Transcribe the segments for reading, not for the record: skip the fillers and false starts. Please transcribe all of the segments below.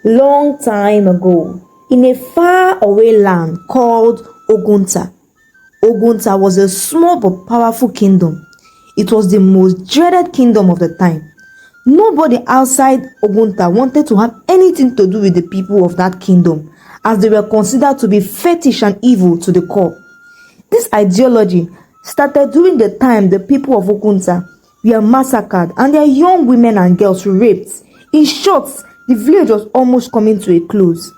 Long time ago, in a far-away land called Ogunta, Ogunta was a small but powerful kingdom. It was the most dreaded kingdom of the time. Nobody outside Ogunta wanted to have anything to do with the people of that kingdom, as they were considered to be fetish and evil to the core. This ideology started during the time the people of Ogunta were massacred and their young women and girls raped. In short, the village was almost coming to a close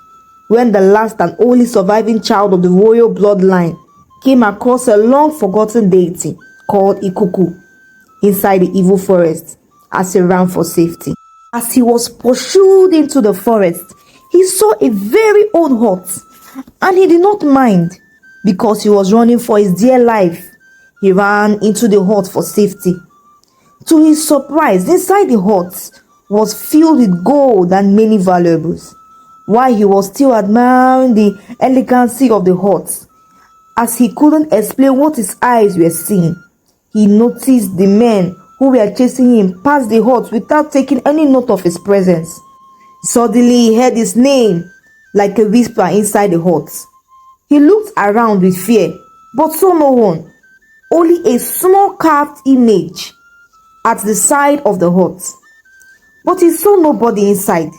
when the last and only surviving child of the royal bloodline came across a long-forgotten deity called Ikuku inside the evil forest as he ran for safety. As he was pursued into the forest, he saw a very old hut and he did not mind because he was running for his dear life. He ran into the hut for safety. To his surprise, inside the hut was filled with gold and many valuables. While he was still admiring the elegancy of the hut, as he couldn't explain what his eyes were seeing, he noticed the men who were chasing him pass the hut without taking any note of his presence. Suddenly he heard his name like a whisper inside the hut. He looked around with fear, but saw no one, only a small carved image at the side of the hut. But he saw nobody inside.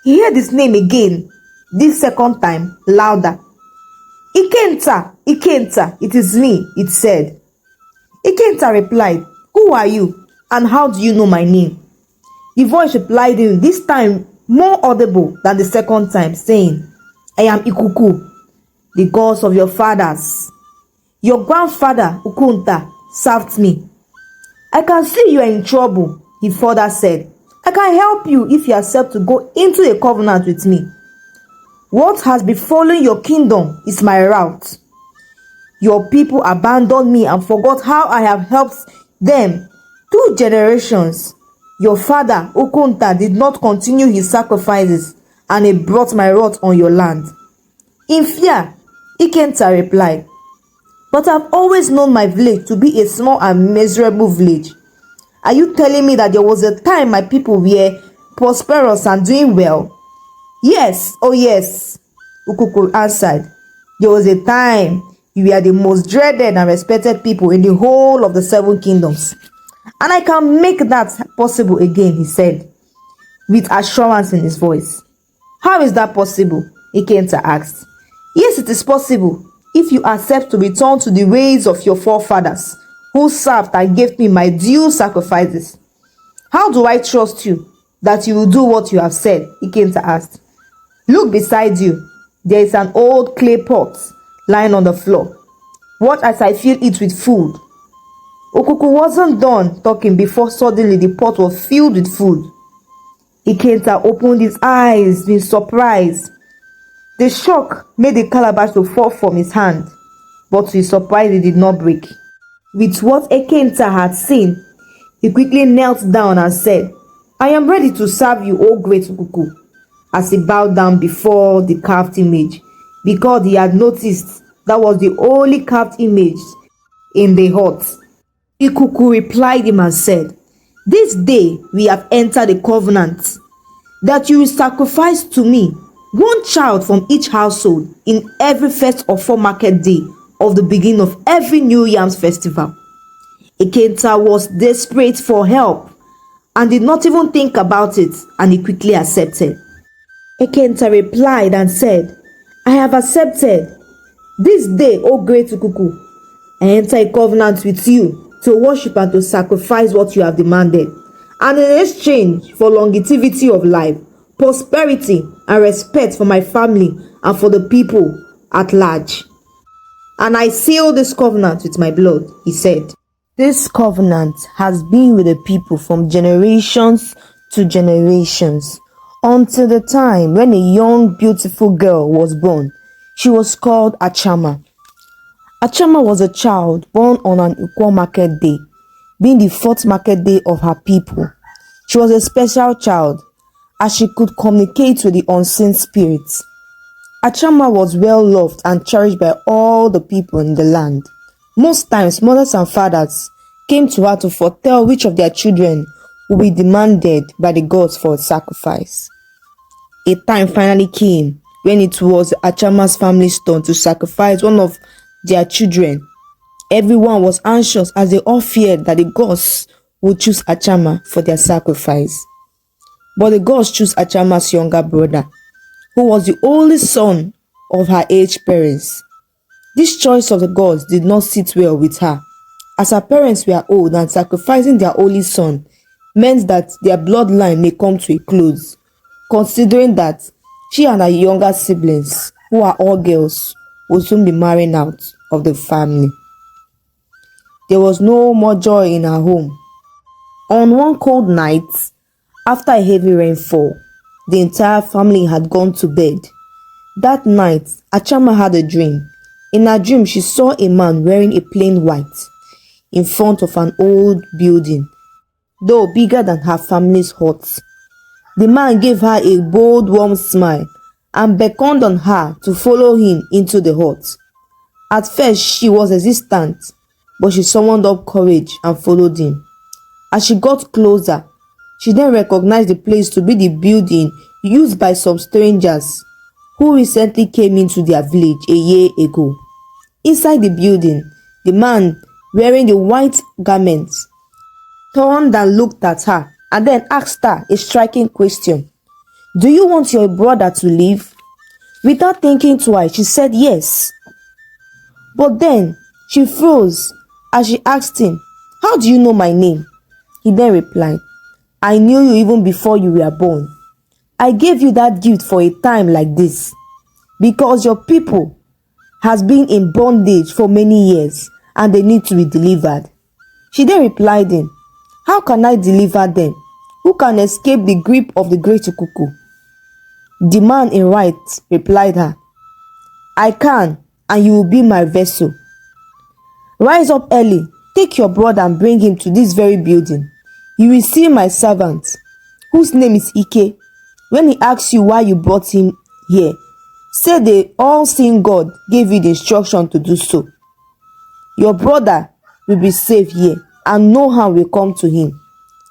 He heard his name again, this second time, louder. Ikenta, Ikenta, it is me, it said. Ikenta replied, who are you, and how do you know my name? The voice replied him, this time more audible than the second time, saying, I am Ikuku, the gods of your fathers. Your grandfather, Ukunta, served me. I can see you are in trouble, he further said. I can help you if you accept to go into a covenant with me. What has befallen your kingdom is my route. Your people abandoned me and forgot how I have helped them 2 generations. Your father, Okunta, did not continue his sacrifices, and he brought my wrath on your land. In fear, Ikenta replied, but I've always known my village to be a small and miserable village. Are you telling me that there was a time my people were prosperous and doing well? Yes, oh yes, Ukuku answered. There was a time you were the most dreaded and respected people in the whole of the 7 kingdoms. And I can make that possible again, he said, with assurance in his voice. How is that possible? Ikenta asked. Yes, it is possible if you accept to return to the ways of your forefathers, who served and gave me my due sacrifices. How do I trust you that you will do what you have said? Ikenta asked. Look beside you. There is an old clay pot lying on the floor. Watch as I fill it with food. Okuku wasn't done talking before suddenly the pot was filled with food. Ikenta opened his eyes in surprise. The shock made the calabash to fall from his hand, but to his surprise it did not break. With what Ikenta had seen, he quickly knelt down and said, I am ready to serve you, O great Ukuku, as he bowed down before the carved image, because he had noticed that was the only carved image in the hut. Ikuku replied him and said, this day we have entered a covenant, that you will sacrifice to me 1 child from each household in every first or 4 market day of the beginning of every New Yams festival. Ikenta was desperate for help and did not even think about it, and he quickly accepted. Ikenta replied and said, I have accepted. This day, O great Ukuku, I enter a covenant with you to worship and to sacrifice what you have demanded, and in exchange for longevity of life, prosperity, and respect for my family and for the people at large. And I seal this covenant with my blood, he said. This covenant has been with the people from generations to generations, until the time when a young, beautiful girl was born. She was called Achama. Achama was a child born on an equal market day, being the 4th market day of her people. She was a special child, as she could communicate with the unseen spirits. Achama was well loved and cherished by all the people in the land. Most times, mothers and fathers came to her to foretell which of their children would be demanded by the gods for a sacrifice. a time finally came when it was Achama's family's turn to sacrifice one of their children. Everyone was anxious as they all feared that the gods would choose Achama for their sacrifice. But the gods chose Achama's younger brother, who was the only son of her aged parents. This choice of the gods did not sit well with her, as her parents were old and sacrificing their only son meant that their bloodline may come to a close, considering that she and her younger siblings, who are all girls, would soon be marrying out of the family. There was no more joy in her home. On one cold night, after a heavy rainfall, the entire family had gone to bed. That night, Achama had a dream. In her dream, she saw a man wearing a plain white in front of an old building, though bigger than her family's hut. The man gave her a bold, warm smile and beckoned on her to follow him into the hut. At first, she was hesitant, but she summoned up courage and followed him. As she got closer, she then recognized the place to be the building used by some strangers who recently came into their village a year ago. Inside the building, the man wearing the white garments turned and looked at her and then asked her a striking question. "Do you want your brother to live?" Without thinking twice, she said yes. But then she froze as she asked him, "How do you know my name?" He then replied, "I knew you even before you were born. I gave you that gift for a time like this, because your people has been in bondage for many years and they need to be delivered." She then replied him, "How can I deliver them? Who can escape the grip of the great Ukuku?" The man in white replied her, "I can, and you will be my vessel. Rise up early, take your brother and bring him to this very building. You will see my servant, whose name is Ike. When he asks you why you brought him here, say the all-seeing God gave you the instruction to do so. Your brother will be safe here, and no harm will come to him."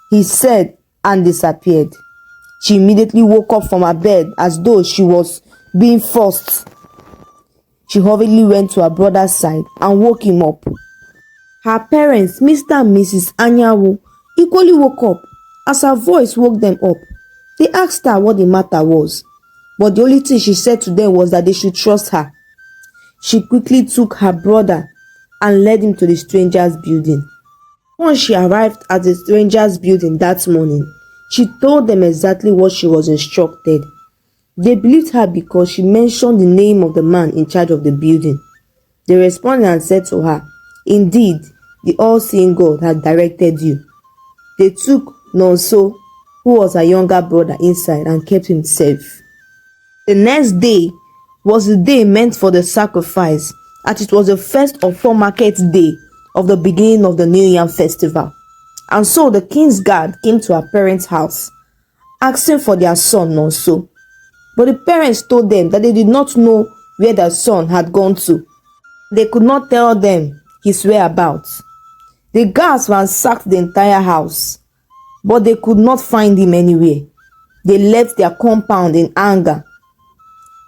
He said and disappeared. She immediately woke up from her bed as though she was being forced. She hurriedly went to her brother's side and woke him up. Her parents, Mr. and Mrs. Anyanwu, equally woke up. As her voice woke them up, they asked her what the matter was, but the only thing she said to them was that they should trust her. She quickly took her brother and led him to the stranger's building. Once she arrived at the stranger's building that morning, she told them exactly what she was instructed. They believed her because she mentioned the name of the man in charge of the building. They responded and said to her, "Indeed, the all-seeing God had directed you." They took Nonso, who was her younger brother, inside and kept him safe. The next day was the day meant for the sacrifice, as it was the first of 4 market day of the beginning of the New Yam festival. And so the king's guard came to her parents' house, asking for their son Nonso. But the parents told them that they did not know where their son had gone to. They could not tell them his whereabouts. The guards ransacked the entire house, but they could not find him anywhere. They left their compound in anger.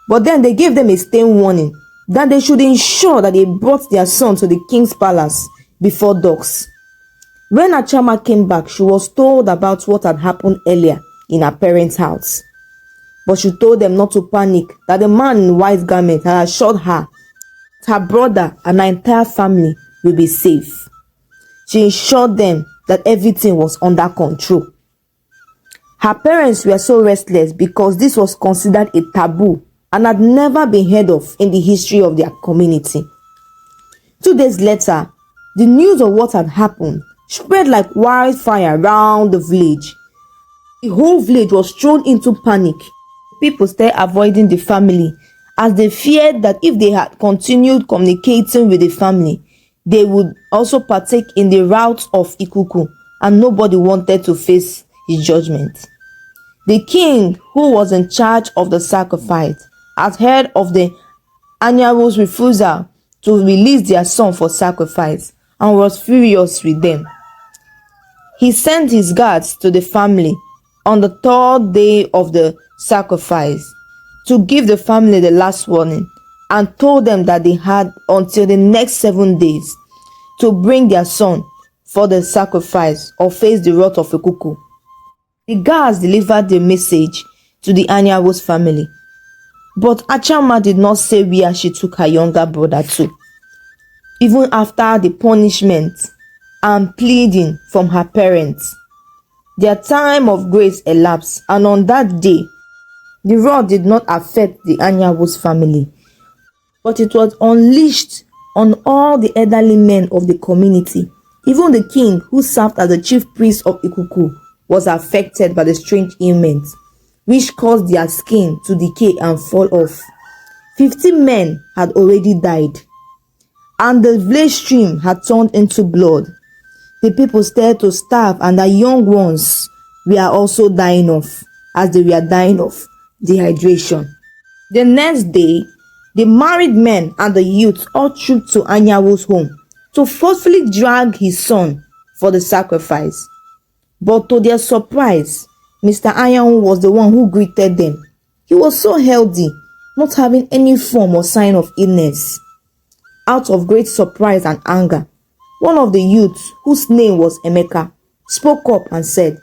But then they gave them a stern warning that they should ensure that they brought their son to the king's palace before dusk. When Achama came back, she was told about what had happened earlier in her parents' house. But she told them not to panic, that the man in white garment had assured her that her brother and her entire family will be safe. She assured them that everything was under control. Her parents were so restless because this was considered a taboo and had never been heard of in the history of their community. 2 days later, the news of what had happened spread like wildfire around the village. The whole village was thrown into panic. People started avoiding the family as they feared that if they had continued communicating with the family, they would also partake in the wrath of Ikuku, and nobody wanted to face his judgment. The king, who was in charge of the sacrifice, had heard of the Anyawu's refusal to release their son for sacrifice and was furious with them. He sent his guards to the family on the third day of the sacrifice to give the family the last warning, and told them that they had until the next 7 days to bring their son for the sacrifice or face the wrath of a cuckoo. The guards delivered the message to the Anyanwu's family, but Achama did not say where she took her younger brother to, even after the punishment and pleading from her parents. Their time of grace elapsed, and on that day, the wrath did not affect the Anyanwu's family, but it was unleashed on all the elderly men of the community. Even the king, who served as the chief priest of Ikuku, was affected by the strange ailment, which caused their skin to decay and fall off. 50 men had already died, and the village stream had turned into blood. The people started to starve, and the young ones were also dying off, as they were dying of dehydration. The next day, the married men and the youth all trooped to Anyanwu's home to forcefully drag his son for the sacrifice. But to their surprise, Mr. Anyanwu was the one who greeted them. He was so healthy, not having any form or sign of illness. Out of great surprise and anger, one of the youths, whose name was Emeka, spoke up and said,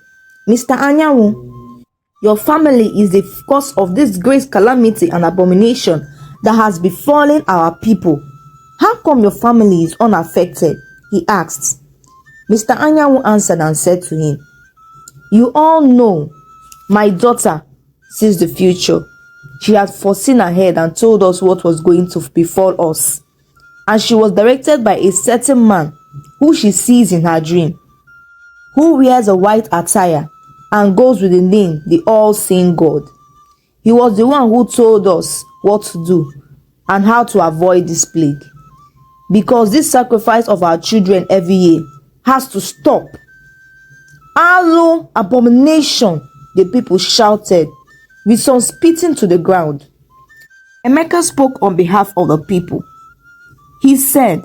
"Mr. Anyanwu, your family is the cause of this great calamity and abomination that has befallen our people. How come your family is unaffected?" he asked. Mr. Anyanwu answered and said to him, "You all know my daughter sees the future. She had foreseen ahead and told us what was going to befall us. And she was directed by a certain man who she sees in her dream, who wears a white attire and goes with the name the all-seeing God. He was the one who told us what to do and how to avoid this plague. Because this sacrifice of our children every year has to stop." "Alo, abomination!" the people shouted, with some spitting to the ground. Emeka spoke on behalf of the people. He said,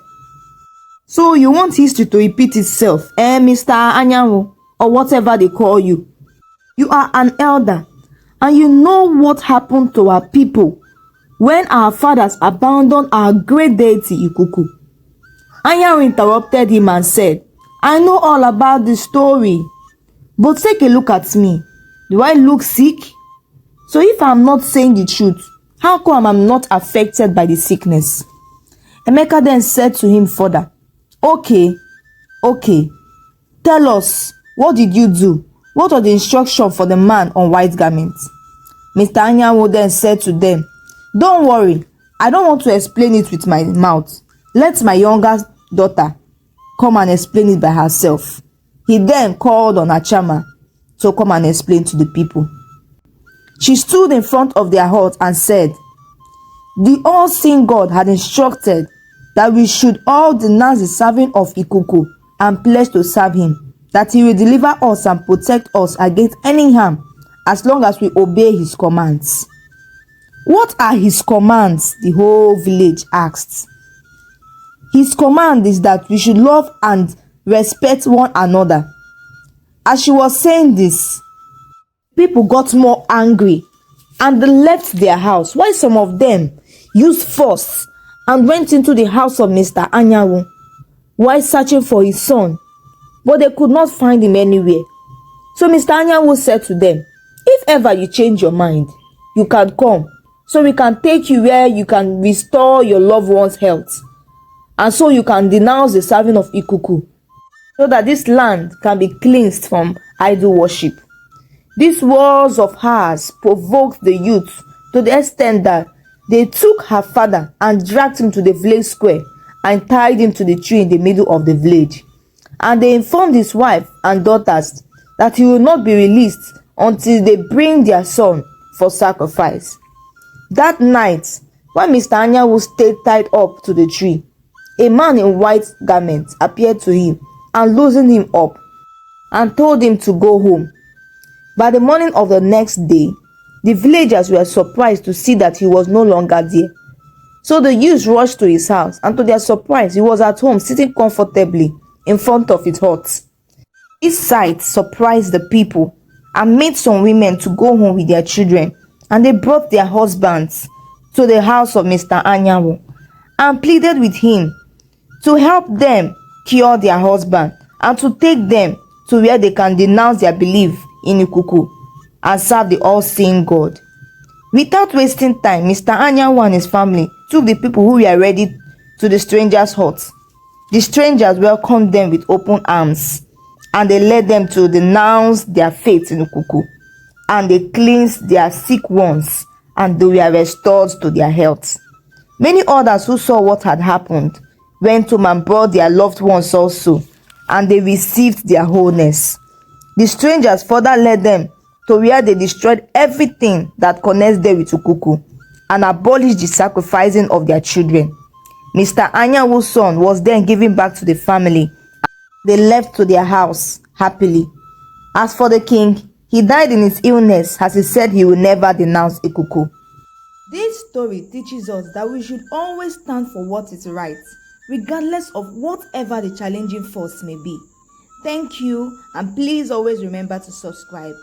"So you want history to repeat itself, Mr. Anyanwu, or whatever they call you? You are an elder, and you know what happened to our people when our fathers abandoned our great deity Ikuku." Anyanwu interrupted him and said, "I know all about this story, but take a look at me. Do I look sick? So if I'm not saying the truth, how come I'm not affected by the sickness?" Emeka then said to him further, Okay, tell us, what did you do? What was the instruction for the man on white garments?" Mr. Anyanwu then said to them, "Don't worry, I don't want to explain it with my mouth. Let my younger daughter come and explain it by herself." He then called on Achama to come and explain to the people. She stood in front of their hut and said, "The all-seeing God had instructed that we should all denounce the serving of Ikuku and pledge to serve him, that he will deliver us and protect us against any harm as long as we obey his commands." "What are his commands?" the whole village asked. "His command is that we should love and respect one another." As she was saying this, people got more angry and they left their house, while some of them used force and went into the house of Mr. Anyanwu while searching for his son, but they could not find him anywhere. So Mr. Anyanwu said to them, "If ever you change your mind, you can come, so we can take you where you can restore your loved one's health, and so you can denounce the serving of Ikuku, so that this land can be cleansed from idol worship." These words of hers provoked the youth to the extent that they took her father and dragged him to the village square and tied him to the tree in the middle of the village. And they informed his wife and daughters that he will not be released until they bring their son for sacrifice. That night, when Mr. Anyanwu stayed tied up to the tree, a man in white garments appeared to him and loosened him up and told him to go home. By the morning of the next day, the villagers were surprised to see that he was no longer there. So the youths rushed to his house, and to their surprise, he was at home sitting comfortably in front of his hut. This sight surprised the people, and made some women to go home with their children, and they brought their husbands to the house of Mr. Anyanwu and pleaded with him to help them cure their husband and to take them to where they can denounce their belief in Ikuku and serve the all-seeing God. Without wasting time, Mr. Anyanwu and his family took the people who were ready to the strangers' hut. The strangers welcomed them with open arms, and they led them to denounce their faith in Ikuku, and they cleansed their sick ones, and they were restored to their health. Many others who saw what had happened went home and brought their loved ones also, and they received their wholeness. The strangers further led them to where they destroyed everything that connects them with Ikuku and abolished the sacrificing of their children. Mr. Anyawu's son was then given back to the family. They left to their house happily. As for the king, he died in his illness as he said he will never denounce Ikuku. This story teaches us that we should always stand for what is right, regardless of whatever the challenging force may be. Thank you, and please always remember to subscribe.